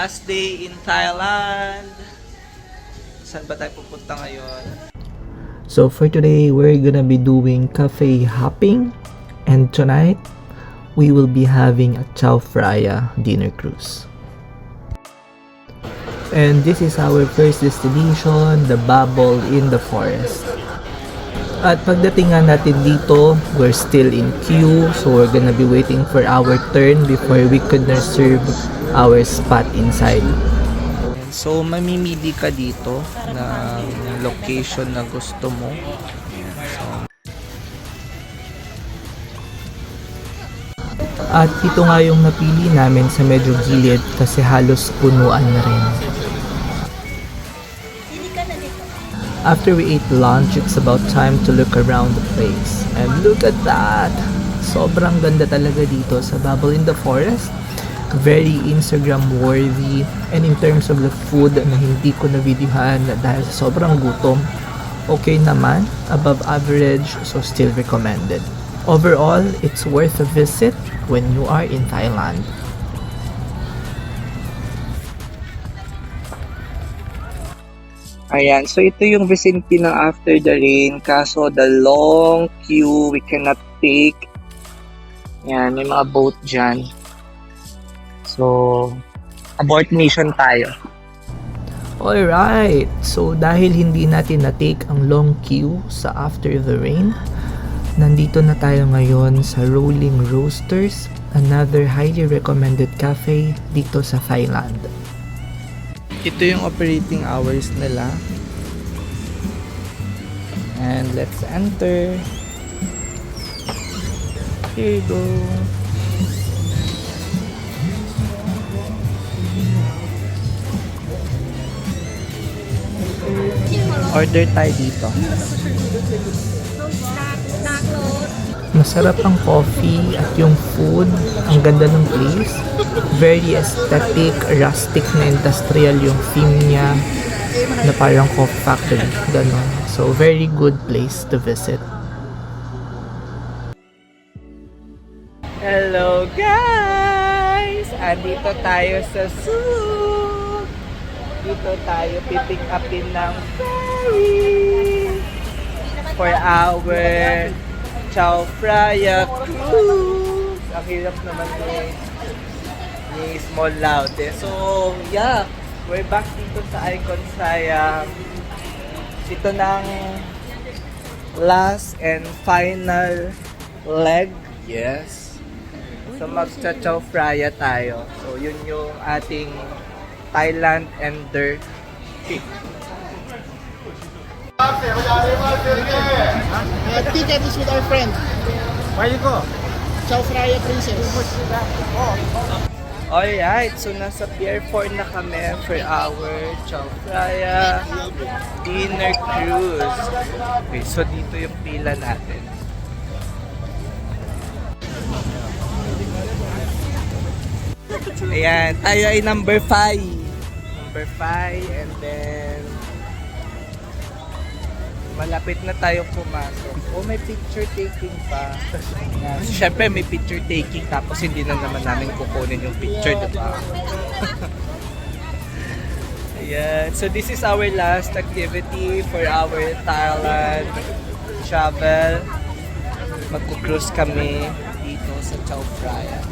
Last day in Thailand. Saan ba tayo pupunta ngayon? So for today, we're gonna be doing cafe hopping, and tonight we will be having a Chao Phraya dinner cruise. And this is our first destination, the Bubble in the Forest. At pagdating nga natin dito, we're still in queue, so we're gonna be waiting for our turn before we could reserve our spot inside. So, mamimili ka dito ng location na gusto mo. At ito nga yung napili namin sa medyo gilid kasi halos punuan na rin. After we ate lunch, it's about time to look around the place. And look at that! Sobrang ganda talaga dito sa Bubble in the Forest. Very Instagram worthy, and in terms of the food na hindi ko na videohan dahil sa sobrang gutom, okay naman, above average, so still recommended. Overall, it's worth a visit when you are in Thailand. Ayan, so ito yung vicinity ng After the Rain, kaso the long queue we cannot take. Ayan, may mga boat dyan. So, abort mission tayo. Alright, so dahil hindi natin na-take ang long queue sa After the Rain, nandito na tayo ngayon sa Rolling Roasters, another highly recommended cafe dito sa Thailand. Ito yung operating hours nila. And let's enter. Here you go. Order tayo dito. Masarap ang coffee at yung food. Ang ganda ng place. Very aesthetic, rustic na industrial yung theme niya. Na parang coffee factory. Ganon. So, very good place to visit. Hello guys! Andito tayo sa zoo! Dito tayo pipick upin ng ferry for our Chao Phraya cruise. Ang hirap naman ni Small Loud eh. So yeah, we're back dito sa Icon Siam. Ito ng last and final leg. Yes. So magcha-Chao Phraya tayo. So yun yung ating Thailand ender pick. Ticket is with our friend. Where you go? Chao Phraya Princess. Alright, so nasa Pier 4 na kami for our Chao Phraya dinner cruise. Okay, so dito yung pila natin. Ayan, tayo ay number 5. Number 5, and then malapit na tayo pumasok. Oh, may picture taking pa. Ayan. So, syempre may picture taking tapos hindi na naman namin kukunin yung picture, diba? Ayan. So this is our last activity for our Thailand travel. Magku-cruise kami dito sa Chao Phraya.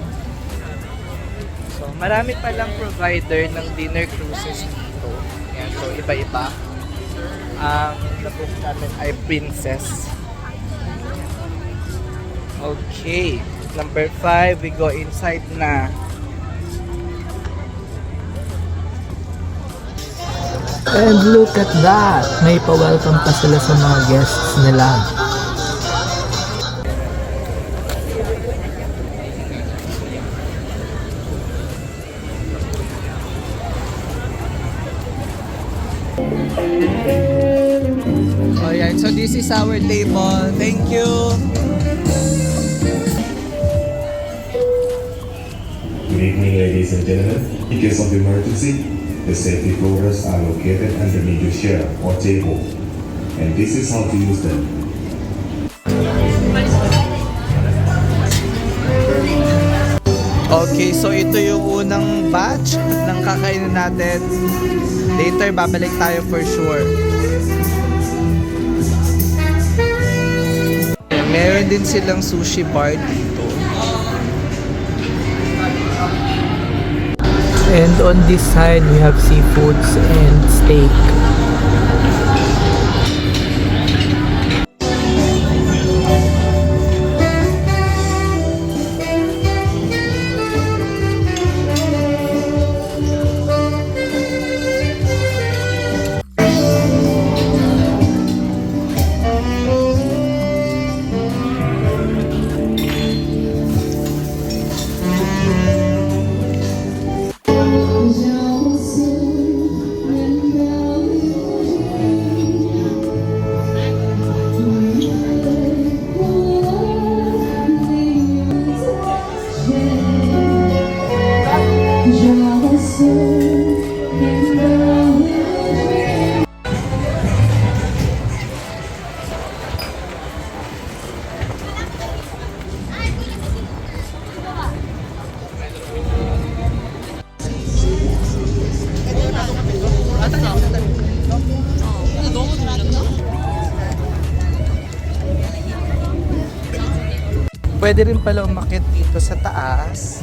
So, marami palang provider ng dinner cruises dito. Ayan, so iba-iba. Ang nabook namin ay Princess. Okay. Number 5, we go inside na. And look at that! May pa-welcome pa sila sa mga guests nila. Oh, yeah. So this is our table. Thank you. Good evening, ladies and gentlemen. In case of emergency, the safety covers are located underneath your chair or table, and this is how to use them. Okay, so ito yung unang batch ng kakainin natin. Later, babalik tayo for sure. Meron din silang sushi bar dito. And on this side, we have seafoods and steak. Pwede rin pala umakyat dito sa taas.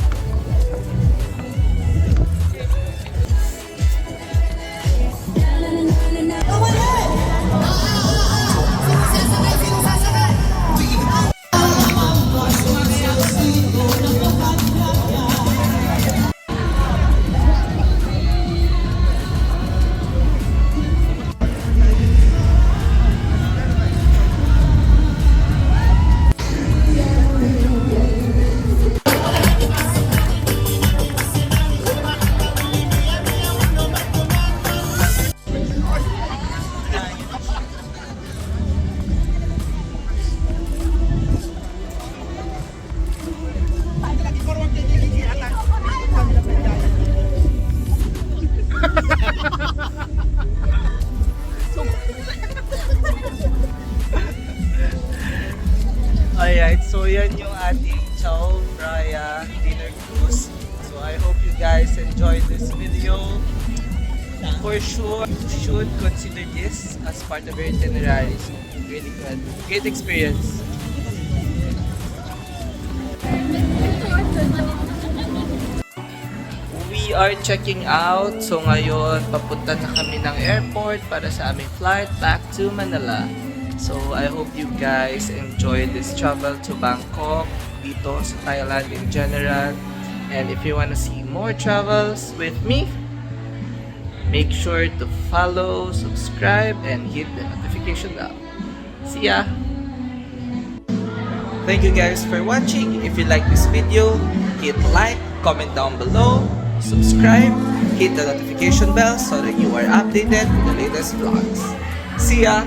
Alright, so yan yung ating Chao Phraya dinner cruise. So I hope you guys enjoyed this video. For sure, you should consider this as part of your itinerary. So really good. Great experience. We are checking out. So ngayon, papunta na kami ng airport para sa aming flight back to Manila. So I hope you guys enjoyed this travel to Bangkok, dito sa Thailand in general. And if you want to see more travels with me, make sure to follow, subscribe, and hit the notification bell. See ya! Thank you guys for watching. If you like this video, hit like, comment down below, subscribe, hit the notification bell so that you are updated with the latest vlogs. See ya!